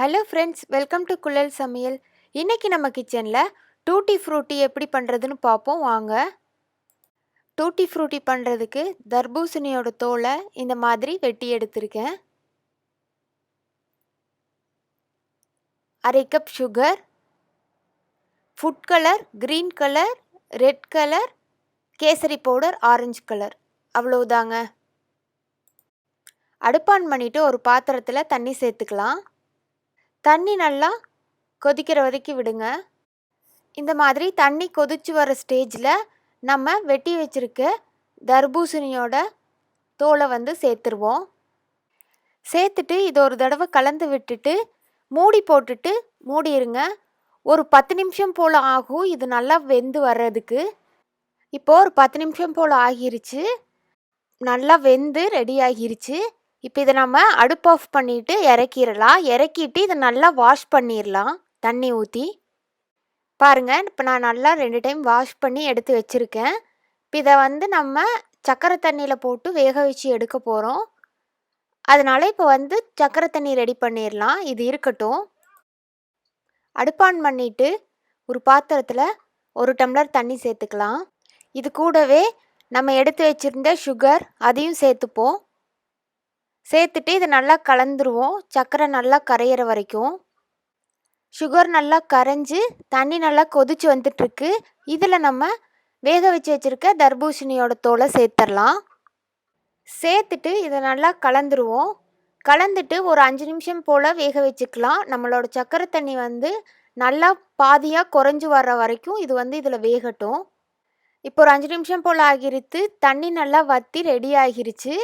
Hello friends, welcome to குழல் சமையல். இன்றைக்கி நம்ம கிச்சனில் டூட்டி ஃப்ரூட்டி எப்படி பண்ணுறதுன்னு பார்ப்போம் வாங்க. டூட்டி ஃப்ரூட்டி பண்ணுறதுக்கு தர்பூசணியோட தோலை இந்த மாதிரி வெட்டி எடுத்திருக்கேன். 1/2 cup sugar, food colour, green colour, red colour, kesari powder, orange colour, அவ்வளவுதாங்க. அடுப்பான் பண்ணிவிட்டு ஒரு பாத்திரத்தில் தண்ணி சேர்த்துக்கலாம். தண்ணி நல்லா கொதிக்கிற வரைக்கும் விடுங்க. இந்த மாதிரி தண்ணி கொதிச்சு வர ஸ்டேஜில் நம்ம வெட்டி வச்சுருக்க தர்பூசணியோட தோலை சேர்த்துருவோம். சேர்த்துட்டு இதை ஒரு தடவை கலந்து விட்டுட்டு மூடி போட்டுட்டு மூடிடுங்க. ஒரு 10 நிமிஷம் போல் ஆகும் இது நல்லா வெந்து வர்றதுக்கு. இப்போது ஒரு 10 நிமிஷம் போல் ஆகிருச்சு, நல்லா வெந்து ரெடி ஆகிருச்சு. இப்போ இதை நம்ம அடுப்பு ஆஃப் பண்ணிவிட்டு இறக்கிடலாம். இறக்கிட்டு இதை நல்லா வாஷ் பண்ணிடலாம் தண்ணி ஊற்றி. பாருங்கள், இப்போ நான் நல்லா 2 டைம் வாஷ் பண்ணி எடுத்து வச்சுருக்கேன். இப்போ இதை நம்ம சக்கரை தண்ணியில் போட்டு வேக வச்சு எடுக்க போகிறோம். அதனால் இப்போ சக்கரை தண்ணி ரெடி பண்ணிடலாம். இது இருக்கட்டும். அடுப்பான் பண்ணிவிட்டு ஒரு பாத்திரத்தில் 1 டம்ளர் தண்ணி சேர்த்துக்கலாம். இது கூடவே நம்ம எடுத்து வச்சுருந்த சுகர் அதையும் சேர்த்துப்போம். சேர்த்துட்டு இதை நல்லா கலந்துருவோம், சக்கரை நல்லா கரையிற வரைக்கும். சுகர் நல்லா கரைஞ்சி தண்ணி நல்லா கொதிச்சு வந்துட்டுருக்கு. இதில் நம்ம வேக வச்சு வச்சுருக்க தர்பூசணியோட தோலை சேர்த்துடலாம். சேர்த்துட்டு இதை நல்லா கலந்துருவோம். கலந்துட்டு ஒரு 5 நிமிஷம் போல் வேக வச்சுக்கலாம். நம்மளோட சக்கரை தண்ணி நல்லா பாதியாக குறைஞ்சி வர்ற வரைக்கும் இது இதில் வேகட்டும். இப்போ ஒரு 5 நிமிஷம் போல் ஆகிருச்சு. தண்ணி நல்லா வற்றி ரெடி ஆகிருச்சு.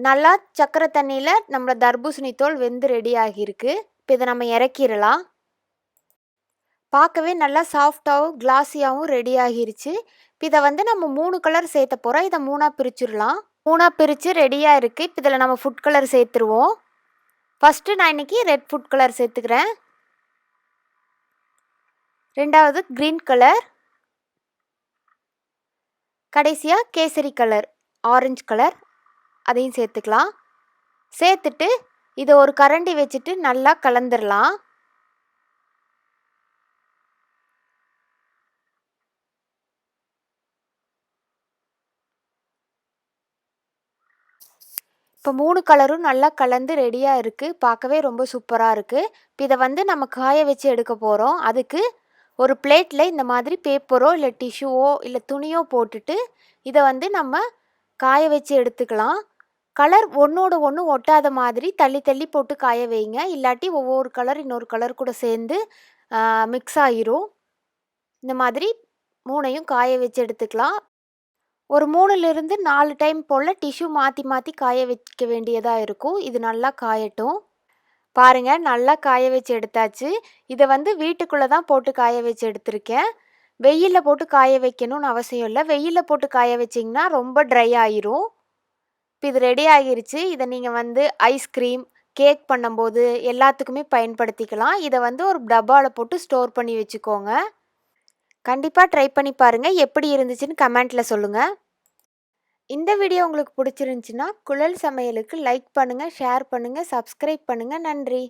நல்லா சக்கரை தண்ணியில் நம்மளோட தர்பூசணி தோல் வெந்து ரெடி ஆகியிருக்கு. இப்போ இதை நம்ம இறக்கிடலாம். பார்க்கவே நல்லா சாஃப்டாகவும் கிளாஸியாகவும் ரெடி ஆகிருச்சு. இப்போ இதை நம்ம 3 கலர் சேர்த்த போகிறோம். இதை 3ஆக பிரிச்சுடலாம். 3ஆக பிரித்து ரெடியாக இருக்குது. இப்போ இதில் நம்ம ஃபுட் கலர் சேர்த்துருவோம். ஃபஸ்ட்டு நான் இன்றைக்கி ரெட் ஃபுட் கலர் சேர்த்துக்கிறேன். ரெண்டாவது க்ரீன் கலர், கடைசியாக கேசரி கலர், ஆரஞ்சு கலர், அதையும் சேர்த்துக்கலாம். சேர்த்துட்டு இதை ஒரு கரண்டி வச்சுட்டு நல்லா கலந்துடலாம். இப்போ 3 கலரும் நல்லா கலந்து ரெடியாக இருக்குது. பார்க்கவே ரொம்ப சூப்பராக இருக்குது. இப்போ இதை நம்ம காய வச்சு எடுக்க போகிறோம். அதுக்கு ஒரு பிளேட்டில் இந்த மாதிரி பேப்பரோ இல்லை டிஷ்யூவோ இல்லை துணியோ போட்டுட்டு இதை நம்ம காய வச்சு எடுத்துக்கலாம். கலர் ஒன்றோட ஒன்று ஒட்டாத மாதிரி தள்ளி தள்ளி போட்டு காய வைங்க. இல்லாட்டி ஒவ்வொரு கலர் இன்னொரு கலர் கூட சேர்ந்து மிக்ஸ் ஆகிரும். இந்த மாதிரி 3ஐயும் காய வச்சு எடுத்துக்கலாம். ஒரு 3லிருந்து 4 டைம் போல் டிஷ்யூ மாற்றி மாற்றி காய வைக்க வேண்டியதாக இருக்கும். இது நல்லா காயட்டும். பாருங்கள், நல்லா காய வச்சு எடுத்தாச்சு. இதை வீட்டுக்குள்ளே தான் போட்டு காய வச்சு எடுத்திருக்கேன். வெயிலில் போட்டு காய வைக்கணும்னு அவசியம் இல்லை. வெயிலில் போட்டு காய வச்சிங்கன்னா ரொம்ப ட்ரை ஆகிரும். இப்போ இது ரெடி ஆகிருச்சு. இதை நீங்கள் ஐஸ்கிரீம், கேக் பண்ணும்போது எல்லாத்துக்குமே பயன்படுத்திக்கலாம். இதை ஒரு டப்பாவில் போட்டு ஸ்டோர் பண்ணி வச்சுக்கோங்க. கண்டிப்பாக ட்ரை பண்ணி பாருங்கள். எப்படி இருந்துச்சுன்னு கமெண்ட்டில் சொல்லுங்கள். இந்த வீடியோ உங்களுக்கு பிடிச்சிருந்துச்சின்னா குழல் சமையலுக்கு லைக் பண்ணுங்கள், ஷேர் பண்ணுங்கள், சப்ஸ்கிரைப் பண்ணுங்கள். நன்றி.